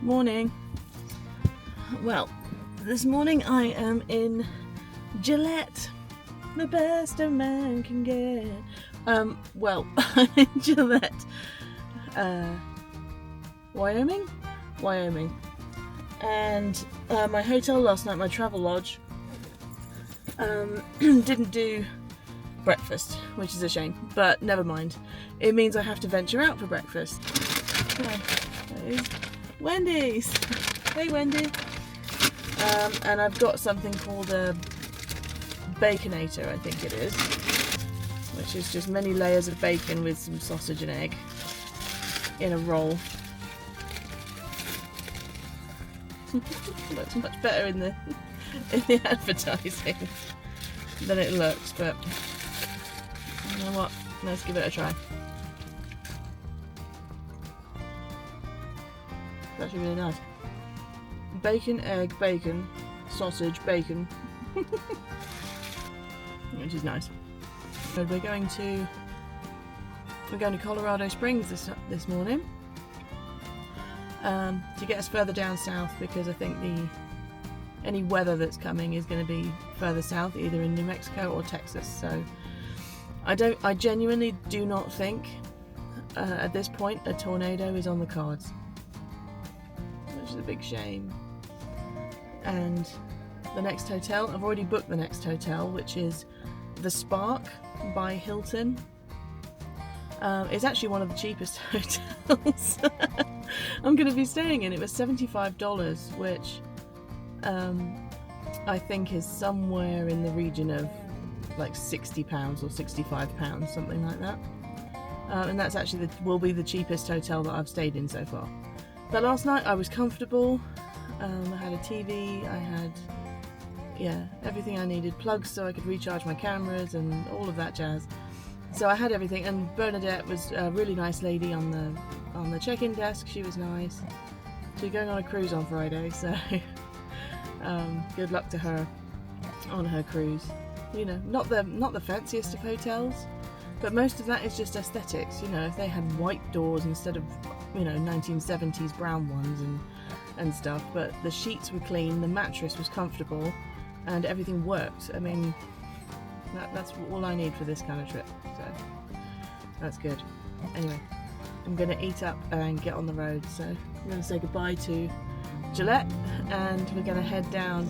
Morning. Well, this morning I am in Gillette, the best a man can get. I'm in Gillette, Wyoming, and my hotel last night, my travel lodge, didn't do breakfast, which is a shame, but never mind. It means I have to venture out for breakfast. There's Wendy's. Hey Wendy. And I've got something called a Baconator, I think it is, which is just many layers of bacon with some sausage and egg in a roll. Looks much better in the advertising than it looks, but you know what? Let's give it a try. It's actually really nice. Bacon, egg, bacon, sausage, bacon, which is nice. So we're going to Colorado Springs this morning to get us further down south, because I think any weather that's coming is going to be further south, either in New Mexico or Texas. So I genuinely do not think at this point a tornado is on the cards, which is a big shame. And the next hotel, I've already booked the next hotel, which is the Spark by Hilton. It's actually one of the cheapest hotels I'm going to be staying in. It was $75, which I think is somewhere in the region of like £60 or £65, something like that. And that's actually will be the cheapest hotel that I've stayed in so far. But last night I was comfortable. I had a TV, I had everything I needed, plugs so I could recharge my cameras and all of that jazz. So I had everything, and Bernadette was a really nice lady on the check-in desk. She was nice. She's going on a cruise on Friday, so good luck to her on her cruise. You know, not the fanciest of hotels, but most of that is just aesthetics. You know, if they had white doors instead of 1970s brown ones and stuff, but the sheets were clean, the mattress was comfortable, and everything worked. I mean, that's all I need for this kind of trip, so that's good. Anyway, I'm going to eat up and get on the road, so I'm going to say goodbye to Gillette, and we're going to head down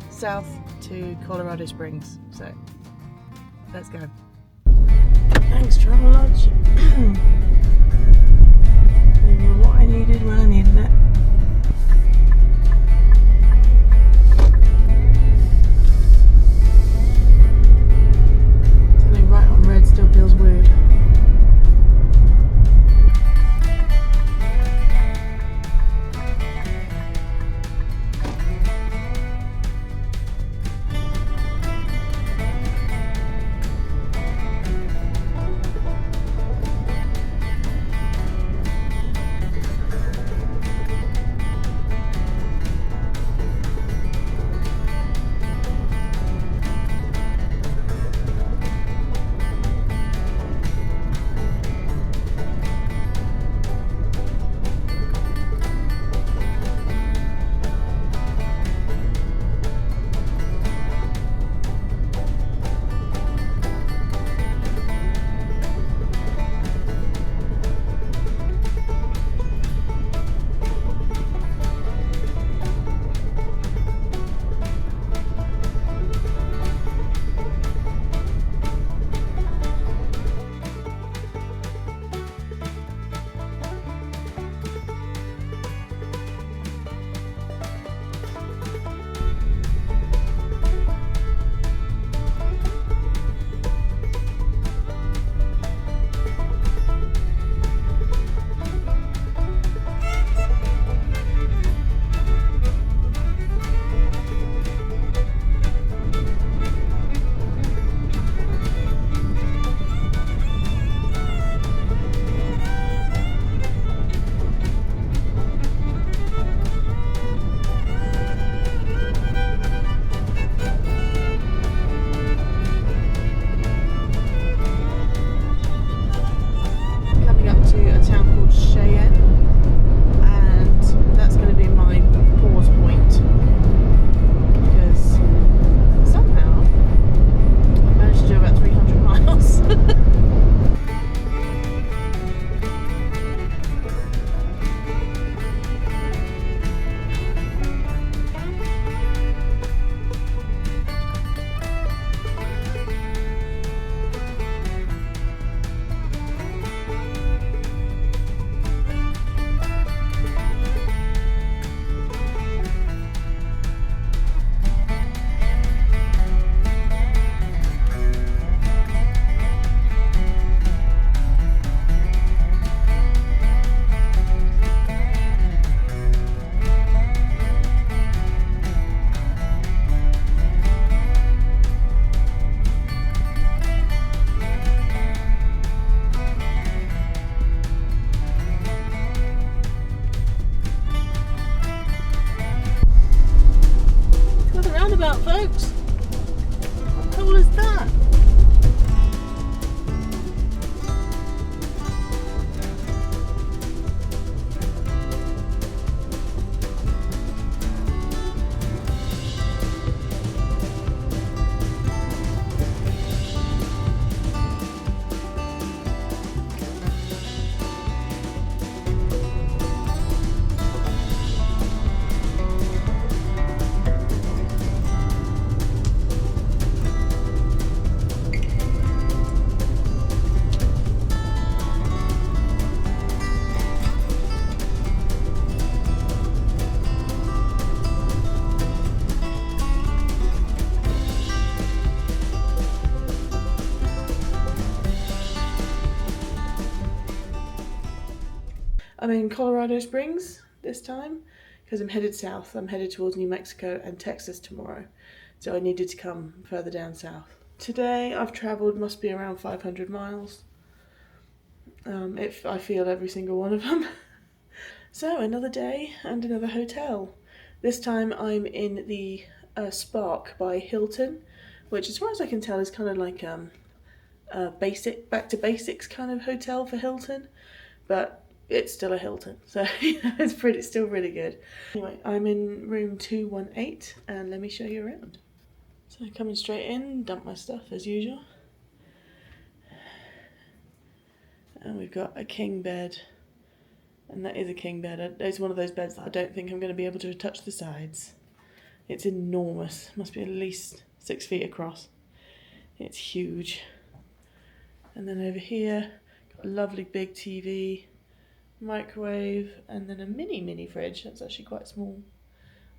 south to Colorado Springs, so let's go. Thanks, Travelodge. You were what I needed when I needed it. Something right on red still feels weird. about, folks. How cool is that? I'm in Colorado Springs this time because I'm headed south. I'm headed towards New Mexico and Texas tomorrow, so I needed to come further down south. Today I've travelled must be around 500 miles. I feel every single one of them. So another day and another hotel. This time I'm in the Spark by Hilton, which as far as I can tell is kind of like a basic, back to basics kind of hotel for Hilton, but it's still a Hilton, so it's still really good. Anyway, I'm in room 218 and let me show you around. So coming straight in, dump my stuff as usual. And we've got a king bed, and that is a king bed. It's one of those beds that I don't think I'm going to be able to touch the sides. It's enormous, must be at least 6 feet across. It's huge. And then over here, got a lovely big TV, microwave, and then a mini fridge. That's actually quite small.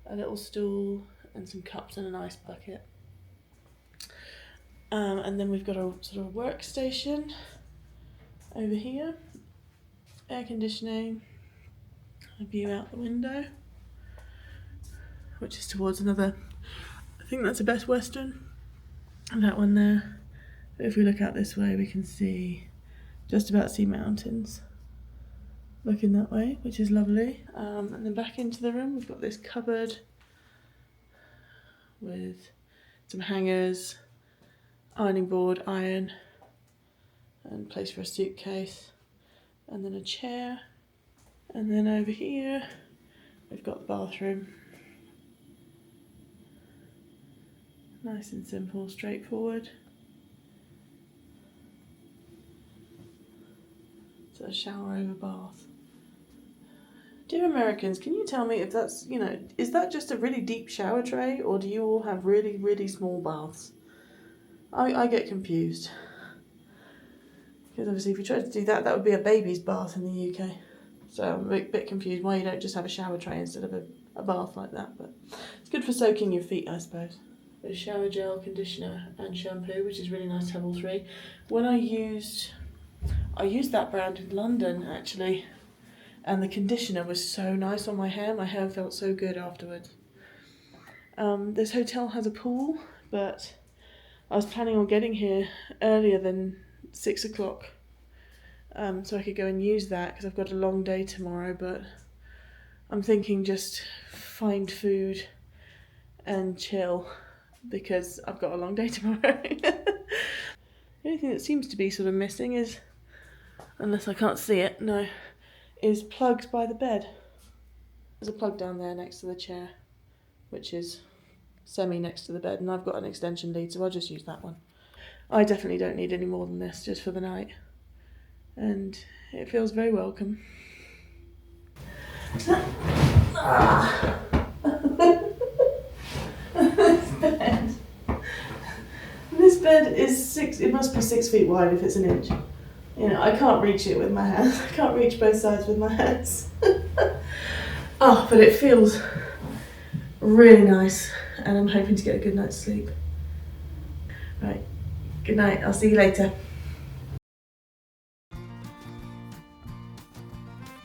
A little stool and some cups and an ice bucket. And then we've got a sort of workstation over here, air conditioning, a view out the window, which is towards another, I think that's a Best Western, that one there. But if we look out this way, we can just about see mountains looking that way, which is lovely. And then back into the room, we've got this cupboard with some hangers, ironing board, iron, and place for a suitcase, and then a chair. And then over here, we've got the bathroom. Nice and simple, straightforward. So a shower over bath. Dear Americans, can you tell me if that's, is that just a really deep shower tray, or do you all have really, really small baths? I get confused. Because obviously if you tried to do that, that would be a baby's bath in the UK. So I'm a bit confused why you don't just have a shower tray instead of a bath like that. But it's good for soaking your feet, I suppose. There's shower gel, conditioner and shampoo, which is really nice to have all three. When I used that brand in London actually, and the conditioner was so nice on my hair. My hair felt so good afterwards. This hotel has a pool, but I was planning on getting here earlier than 6 o'clock, so I could go and use that because I've got a long day tomorrow. But I'm thinking just find food and chill because I've got a long day tomorrow. The only thing that seems to be sort of missing is, unless I can't see it, is plugs by the bed. There's a plug down there next to the chair, which is semi next to the bed, and I've got an extension lead, so I'll just use that one. I definitely don't need any more than this just for the night, and it feels very welcome. This bed is it must be 6 feet wide if it's an inch. I can't reach it with my hands. I can't reach both sides with my hands. Oh, but it feels really nice, and I'm hoping to get a good night's sleep. Right, good night. I'll see you later.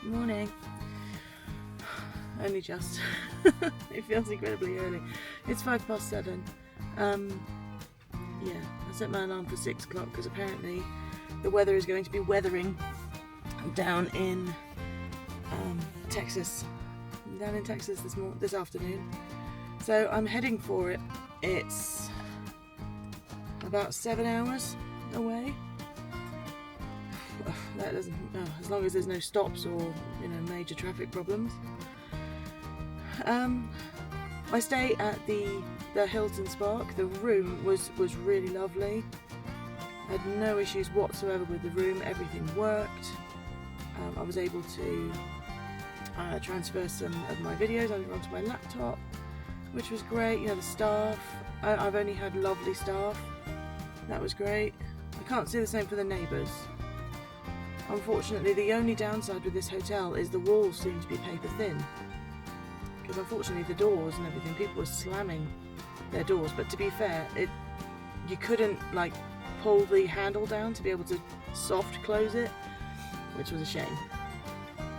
Morning. Only just. It feels incredibly early. It's 7:05. Yeah, I set my alarm for 6 o'clock because apparently the weather is going to be weathering down in Texas. This afternoon. So I'm heading for it It's about 7 hours away. That doesn't, as long as there's no stops or major traffic problems. I stay at the Hilton Spark. The room was really lovely. I had no issues whatsoever with the room. Everything worked. I was able to transfer some of my videos over onto my laptop, which was great. The staff, I've only had lovely staff. That was great. I can't say the same for the neighbours. Unfortunately, the only downside with this hotel is the walls seem to be paper thin. Because unfortunately the doors and everything, people were slamming their doors. But to be fair, you couldn't like pull the handle down to be able to soft close it, which was a shame.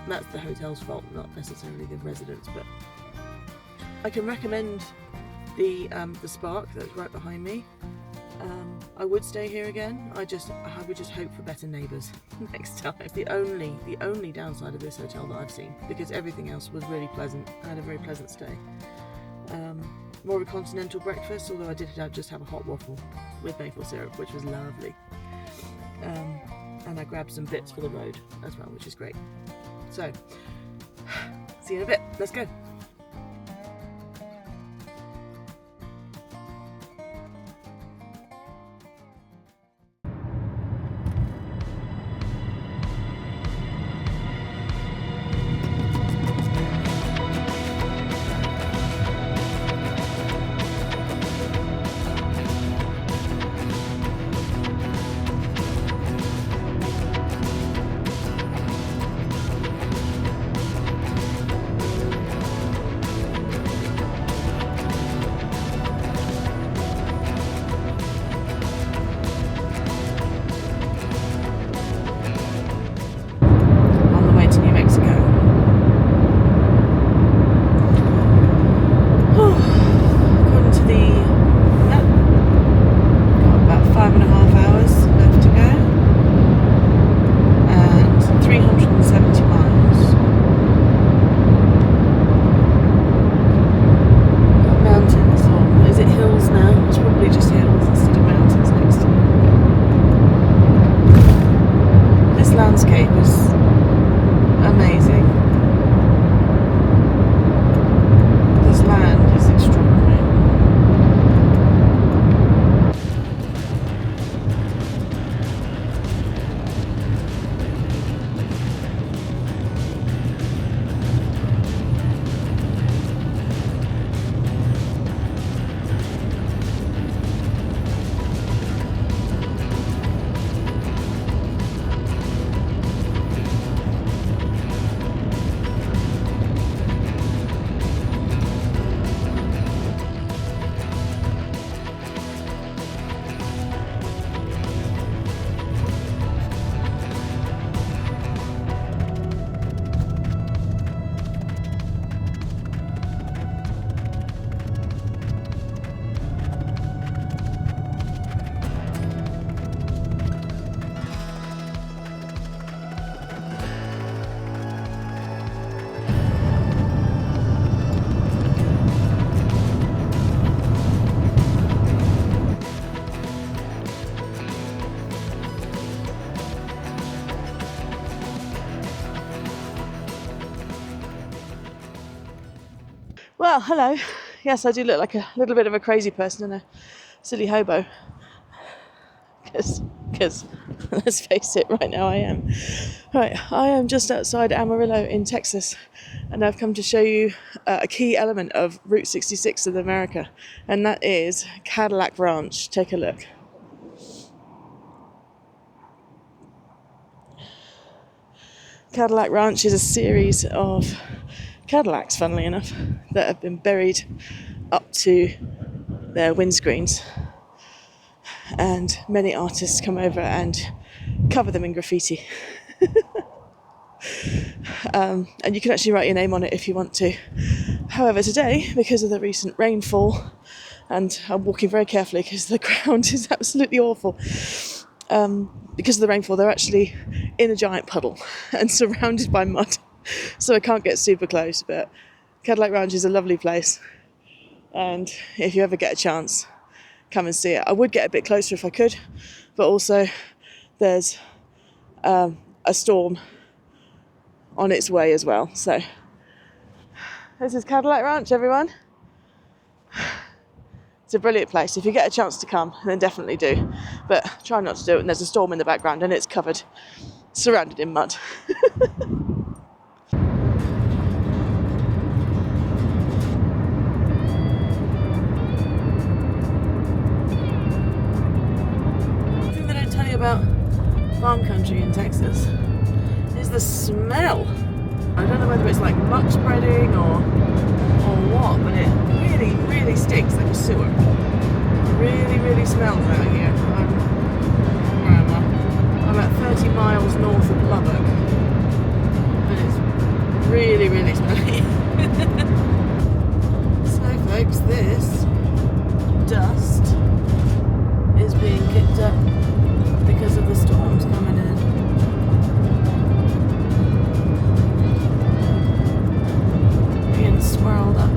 That's the hotel's fault, not necessarily the residents. But I can recommend the Spark that's right behind me. I would stay here again. I would just hope for better neighbours next time. The only downside of this hotel that I've seen, because everything else was really pleasant. I had a very pleasant stay. More of a continental breakfast, although I did just have a hot waffle with maple syrup, which was lovely. And I grabbed some bits for the road as well, which is great. So, see you in a bit. Let's go. Well, hello. Yes, I do look like a little bit of a crazy person and a silly hobo. Because, let's face it, right now I am. Right, I am just outside Amarillo in Texas, and I've come to show you a key element of Route 66 of America, and that is Cadillac Ranch. Take a look. Cadillac Ranch is a series of Cadillacs, funnily enough, that have been buried up to their windscreens, and many artists come over and cover them in graffiti. And you can actually write your name on it if you want to. However, today, because of the recent rainfall, and I'm walking very carefully because the ground is absolutely awful, because of the rainfall, they're actually in a giant puddle and surrounded by mud. So I can't get super close, but Cadillac Ranch is a lovely place. And if you ever get a chance, come and see it. I would get a bit closer if I could, but also there's a storm on its way as well. So this is Cadillac Ranch, everyone. It's a brilliant place. If you get a chance to come, then definitely do. But try not to do it when there's a storm in the background and it's covered, surrounded in mud. One thing they don't tell you about farm country in Texas is the smell. I don't know whether it's like muck spreading or what, but it really stinks like a sewer. Really smells out here. Where am I? I'm about 30 miles north of Lubbock, and it's really smelly. So folks, this dust is being kicked up because of the storms coming in. Being swirled up.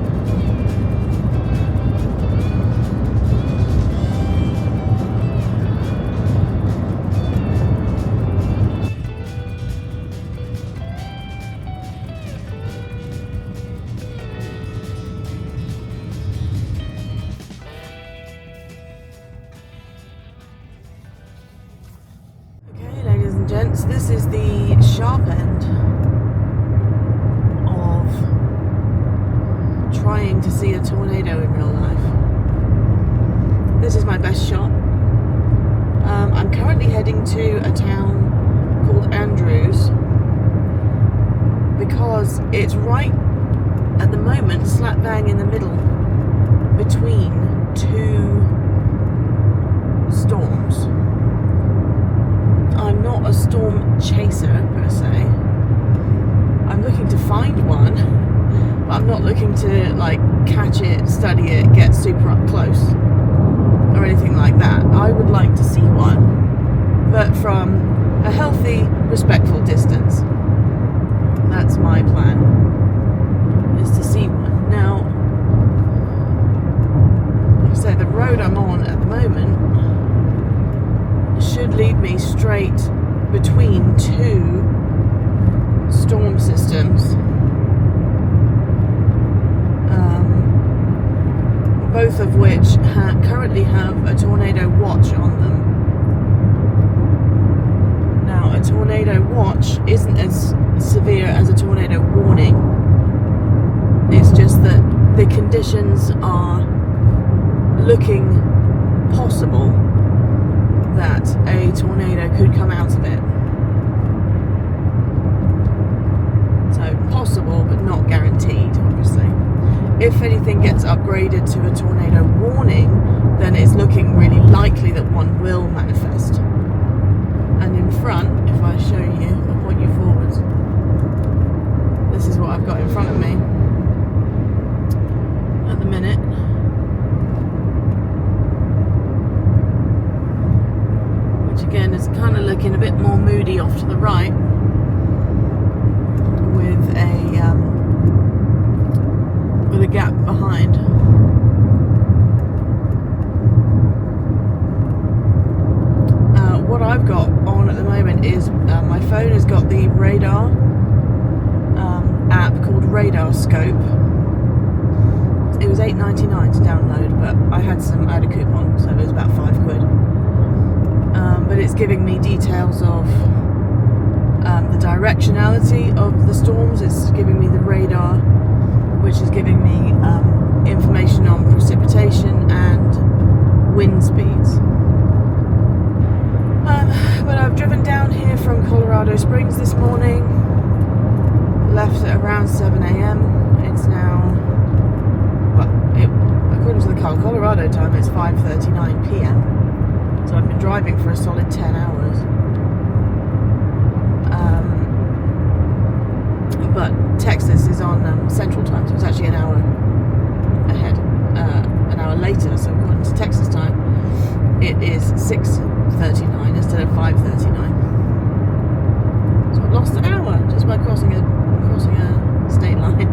Gents, this is the sharp end of trying to see a tornado in real life. This is my best shot. I'm currently heading to a town called Andrews because it's right at the moment slap bang in the middle between two storms. I'm not a storm chaser per se. I'm looking to find one, but I'm not looking to like catch it, study it, get super up close or anything like that. I would like to see one, but from a healthy, respectful distance. That's my plan, is to see one. Now, like I say, the road I'm on at the moment should lead me straight between two storm systems, both of which currently have a tornado watch on them. Now, a tornado watch isn't as severe as a tornado warning. It's just that the conditions are looking possible that a tornado could come out of it. So possible, but not guaranteed, obviously. If anything gets upgraded to a tornado warning, then it's looking really likely that one will manifest. And in front, if I show you, if I point you forwards, this is what I've got in front of me at the minute. Again, it's kind of looking a bit more moody off to the right, with a gap behind. What I've got on at the moment is my phone has got the radar app called Radar Scope. It was $8.99 to download, but I had a coupon, so it was about £5. But it's giving me details of the directionality of the storms. It's giving me the radar, which is giving me information on precipitation and wind speeds. But I've driven down here from Colorado Springs this morning, left at around 7 a.m. It's now, according to the Colorado time, it's 5:39 p.m. So I've been driving for a solid 10 hours. But Texas is on Central Time, so it's actually an hour ahead, an hour later. So according to Texas time, it is 6:39 instead of 5:39. So I've lost an hour just by crossing a state line.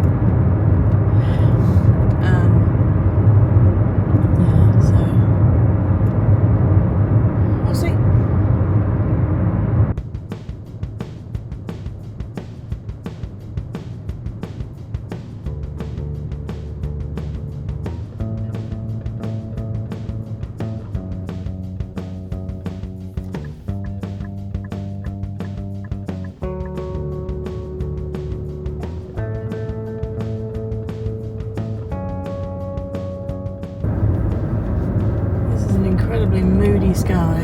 incredibly moody sky.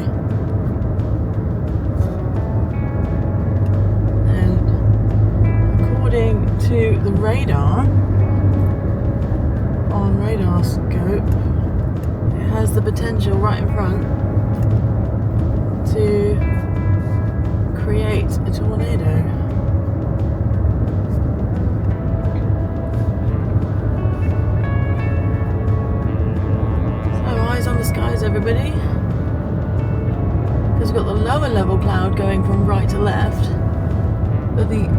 And according to the radar, on radar scope, it has the potential right in front to create a tornado. So eyes on the skies, everybody, because we've got the lower level cloud going from right to left, but the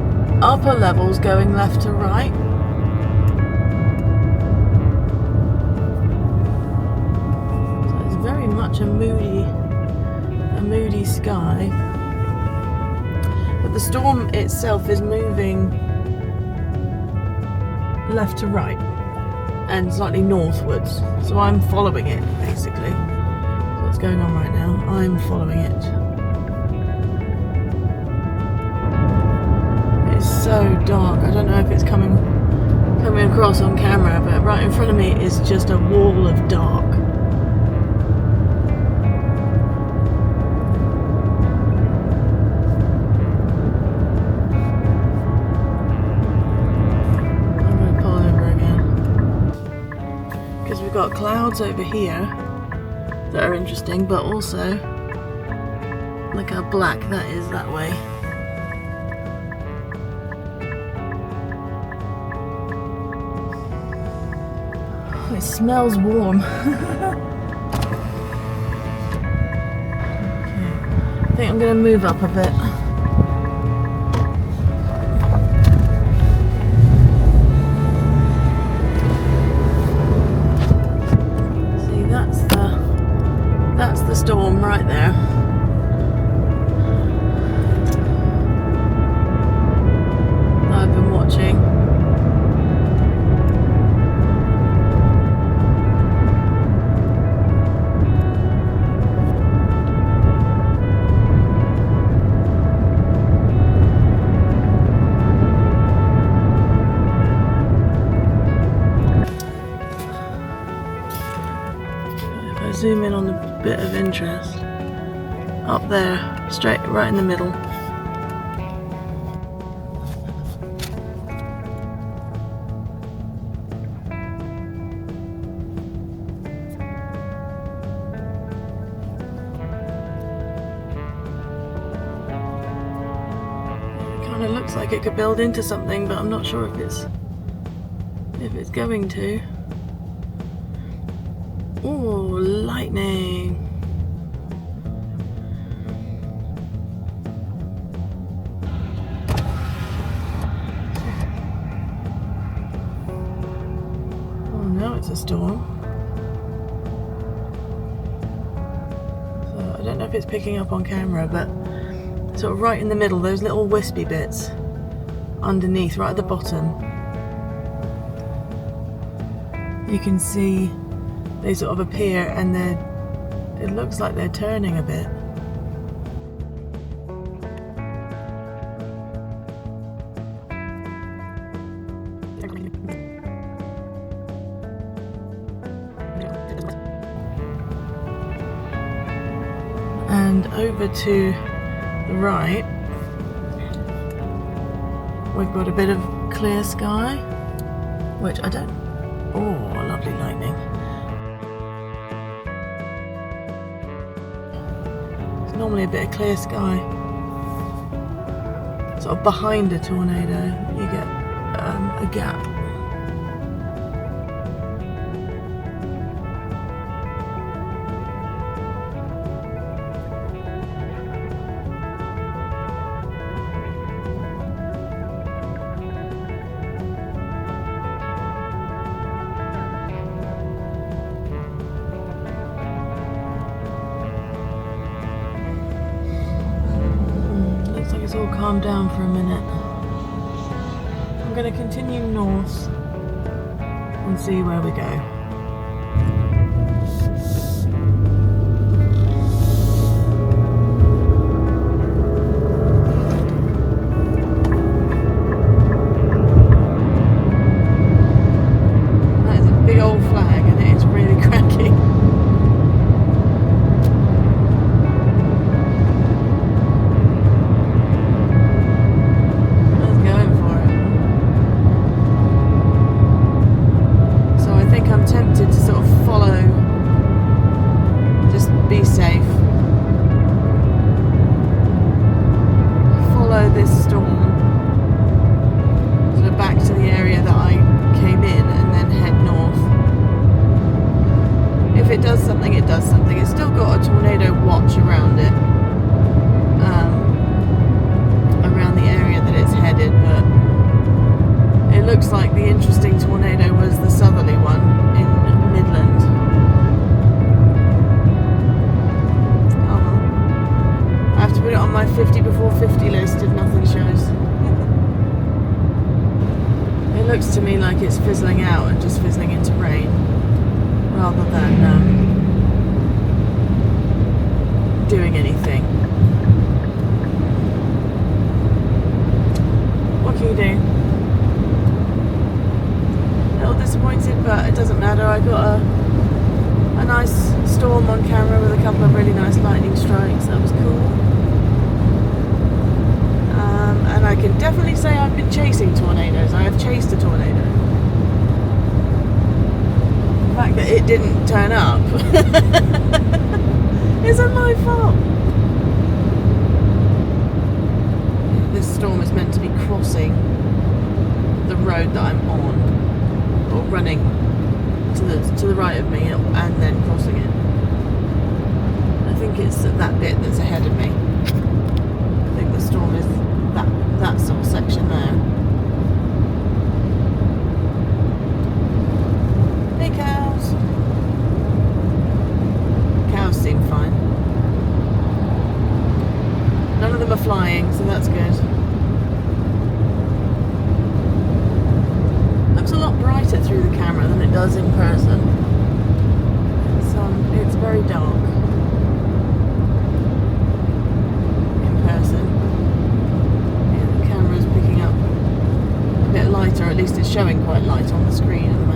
upper levels going left to right. So it's very much a moody sky. But the storm itself is moving left to right and slightly northwards. So I'm following it, basically. That's what's going on right now. I'm following it. It's so dark. I don't know if it's coming across on camera, but right in front of me is just a wall of dark. We've got clouds over here that are interesting, but also look how black that is that way. Oh, it smells warm. Okay. I think I'm going to move up a bit. That's the storm right there. I've been watching. If I zoom in on the bit of interest up there, straight right in the middle. It kind of looks like it could build into something, but I'm not sure if it's going to. Oh, lightning. Oh, now it's a storm. So I don't know if it's picking up on camera, but sort of right in the middle, those little wispy bits underneath, right at the bottom, you can see they sort of appear, and it looks like they're turning a bit. And over to the right, we've got a bit of clear sky, which I don't... Oh, lovely lightning. Normally a bit of clear sky, sort of behind a tornado, you get a gap. It's all calmed down for a minute. I'm going to continue north and see where we go. That is a big old flag and it is really cracking. like the interesting tornado was the southerly one in Midland. Oh well. I have to put it on my 50 before 50 list if nothing shows. It looks to me like it's fizzling out and just fizzling into rain rather than doing anything. What can you do? A little disappointed, but it doesn't matter. I got a nice storm on camera with a couple of really nice lightning strikes. That was cool. And I can definitely say I've been chasing tornadoes. I have chased a tornado. The fact that it didn't turn up isn't my fault. This storm is meant to be crossing the road that I'm on, or running to the right of me and then crossing it. I think it's that bit that's ahead of me. I think the storm is that sort of section there. Hey cows. Cows seem fine. None of them are flying, so that's good. Looks a lot brighter through the camera than it does in person. It's very dark in person. Yeah, the camera's picking up a bit lighter, at least it's showing quite light on the screen at the moment.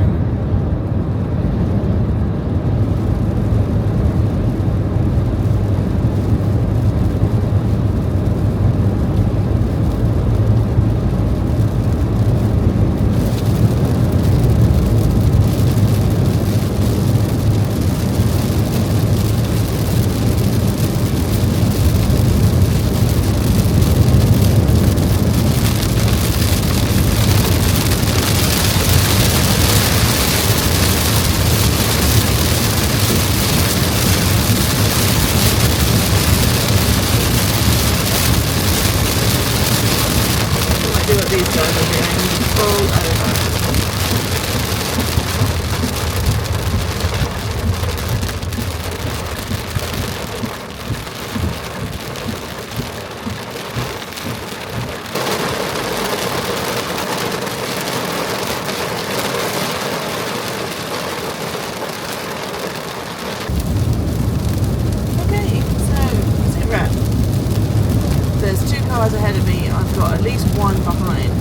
Cars ahead of me, I've got at least one behind,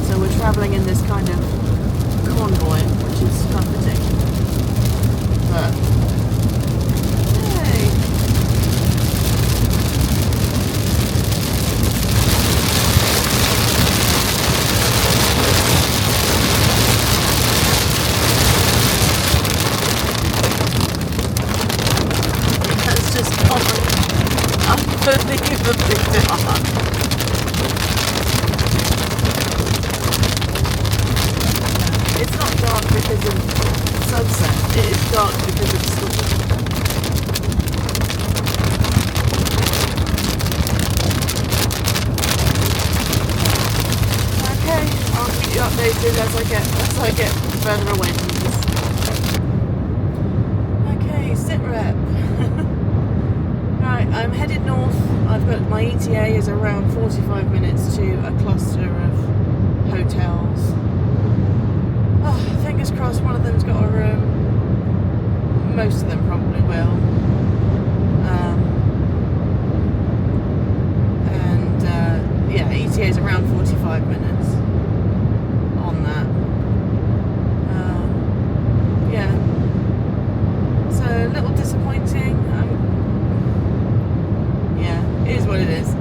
so we're travelling in this kind of convoy, which is comforting. But hey, that's just unbelievably dark. It's not dark because of sunset, it is dark because of storm. Okay, I'll keep you updated as I get further away from this. Okay, sit rep. Right, I'm headed north. I've got my ETA is around 45 minutes to a cluster of hotels. Oh, fingers crossed one of them's got a room. Most of them probably will. Yeah, ETA is around 45 minutes on that. Yeah. So a little disappointing. Yeah, it is what it is.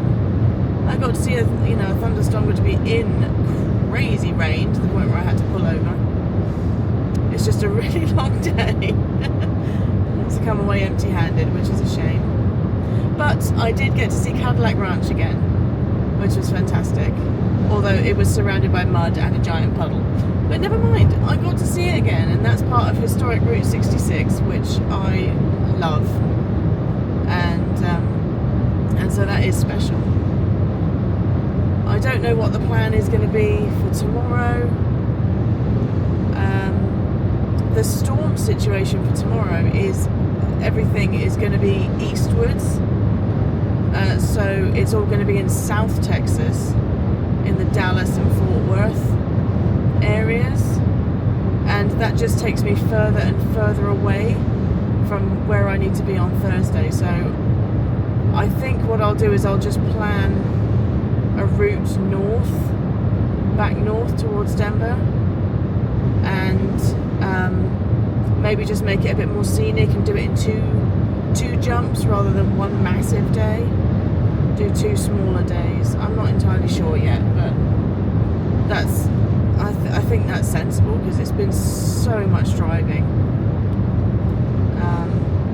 I got to see a thunderstorm which would be in crazy rain to the point where I had to pull over. It's just a really long day to come away empty-handed, which is a shame. But I did get to see Cadillac Ranch again, which was fantastic. Although it was surrounded by mud and a giant puddle. But never mind, I got to see it again, and that's part of historic Route 66, which I love. And so that is special. I don't know what the plan is going to be for tomorrow. the storm situation for tomorrow is everything is going to be eastwards. So it's all going to be in South Texas, in the Dallas and Fort Worth areas. And that just takes me further and further away from where I need to be on Thursday. So I think what I'll do is I'll just plan a route north, back north towards Denver, and maybe just make it a bit more scenic and do it in two jumps rather than one massive day. Do 2 smaller days. I'm not entirely sure yet, but that's I think that's sensible because it's been so much driving.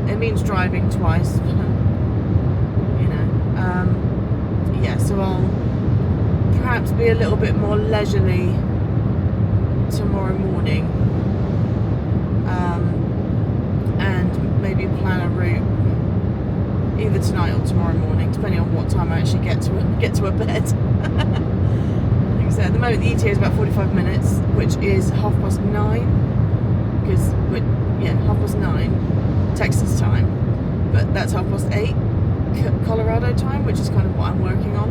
It means driving twice, you know. Yeah, so I'll perhaps be a little bit more leisurely tomorrow morning, and maybe plan a route either tonight or tomorrow morning, depending on what time I actually get to a bed. Like I said, at the moment the ETA is about 45 minutes, which is 9:30, because 9:30 Texas time, but that's 8:30 Colorado time, which is kind of what I'm working on.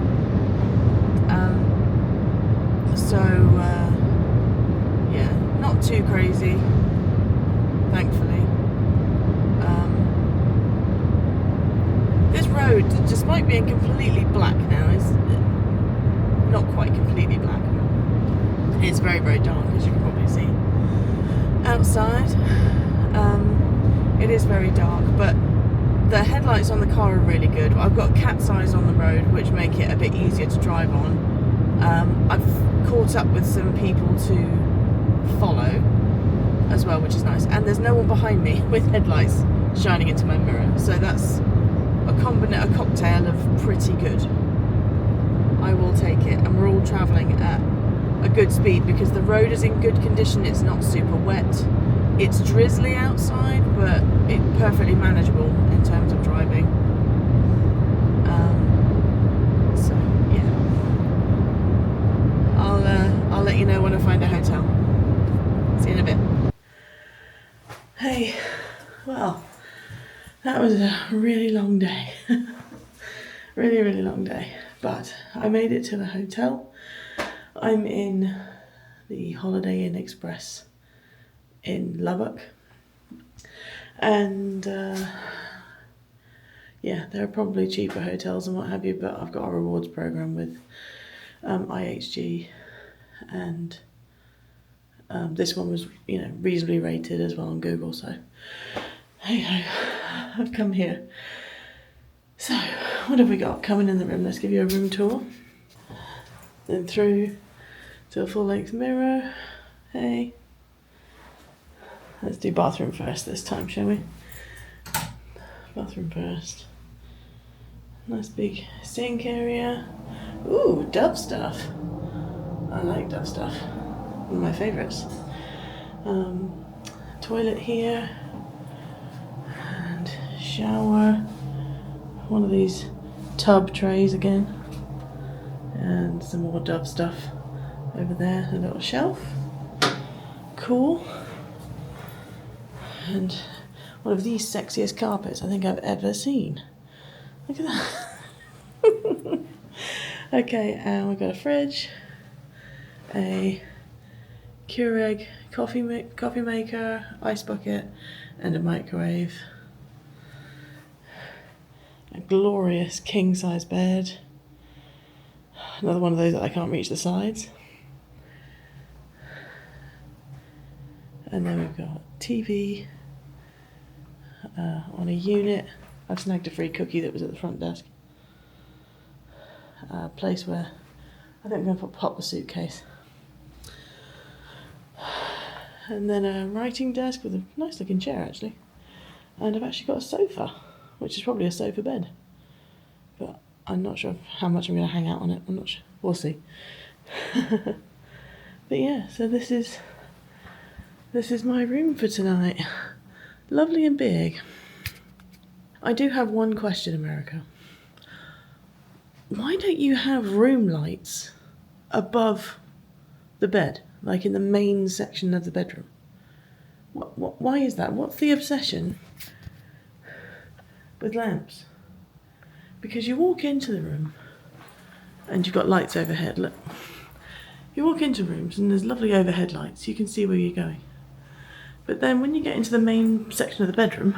Yeah, not too crazy, thankfully. This road, despite being completely black now, is not quite completely black. It's very, very dark, as you can probably see outside. It is very dark, but the headlights on the car are really good. I've got cat's eyes on the road, which make it a bit easier to drive on. I've caught up with some people to follow as well, which is nice. And there's no one behind me with headlights shining into my mirror, so that's a cocktail of pretty good. I will take it, and we're all travelling at a good speed because the road is in good condition. It's not super wet. It's drizzly outside, but it's perfectly manageable in terms of driving. So yeah, I'll let you know when I find a hotel. See you in a bit. Hey, well, that was a really long day. Really, really long day. But I made it to the hotel. I'm in the Holiday Inn Express in Lubbock. And yeah, there are probably cheaper hotels and what have you, but I've got a rewards program with IHG, and this one was, reasonably rated as well on Google, so hey ho, I've come here. So, what have we got coming in the room? Let's give you a room tour. Then through to a full-length mirror. Hey. Let's do bathroom first this time, shall we? Bathroom first. Nice big sink area. Ooh, Dove stuff. I like Dove stuff. One of my favourites. Toilet here. And shower. One of these tub trays again. And some more Dove stuff over there. A little shelf. Cool. And one of the sexiest carpets I think I've ever seen. Look at that. Okay, and we've got a fridge, a Keurig coffee maker, ice bucket, and a microwave. A glorious king-size bed. Another one of those that I can't reach the sides. And then we've got TV on a unit. I've snagged a free cookie that was at the front desk. A place where I think I'm going to pop the suitcase. And then a writing desk with a nice looking chair actually. And I've actually got a sofa, which is probably a sofa bed. But I'm not sure how much I'm going to hang out on it. I'm not sure. We'll see. But yeah, so this is my room for tonight. Lovely and big. I do have one question, America. Why don't you have room lights above the bed, like in the main section of the bedroom? Why is that? What's the obsession with lamps? Because you walk into the room and you've got lights overhead. Look, you walk into rooms and there's lovely overhead lights. You can see where you're going. But then when you get into the main section of the bedroom,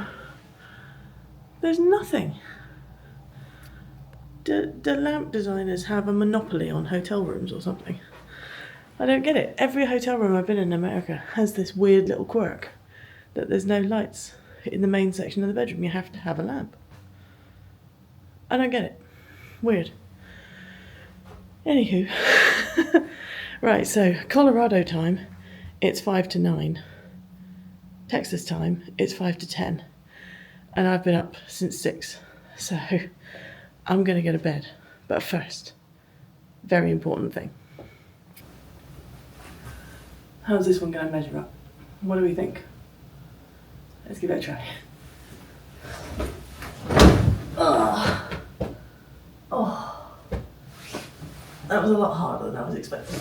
there's nothing. Do lamp designers have a monopoly on hotel rooms or something? I don't get it. Every hotel room I've been in America has this weird little quirk that there's no lights in the main section of the bedroom. You have to have a lamp. I don't get it. Weird. Anywho. Right, so Colorado time, it's 5 to 9. Texas time, it's 5 to 10. And I've been up since 6. So I'm going to go to bed. But first, very important thing. How's this one going to measure up? What do we think? Let's give it a try. Oh, that was a lot harder than I was expecting.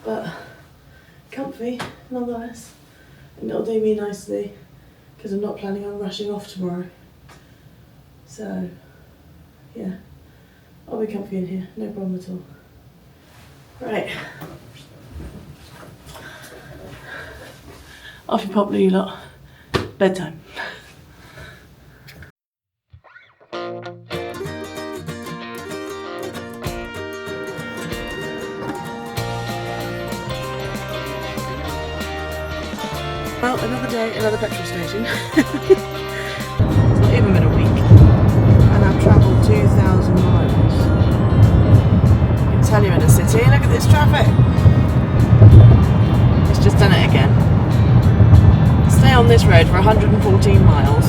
But comfy nonetheless, and it'll do me nicely because I'm not planning on rushing off tomorrow. So yeah, I'll be comfy in here, no problem at all. Right, off you pop, you lot. Bedtime. Well, another day, another petrol station. It's not even been a week, and I've travelled 2,000 miles. I can tell you're in a city. Look at this traffic. It's just done it again. Stay on this road for 114 miles.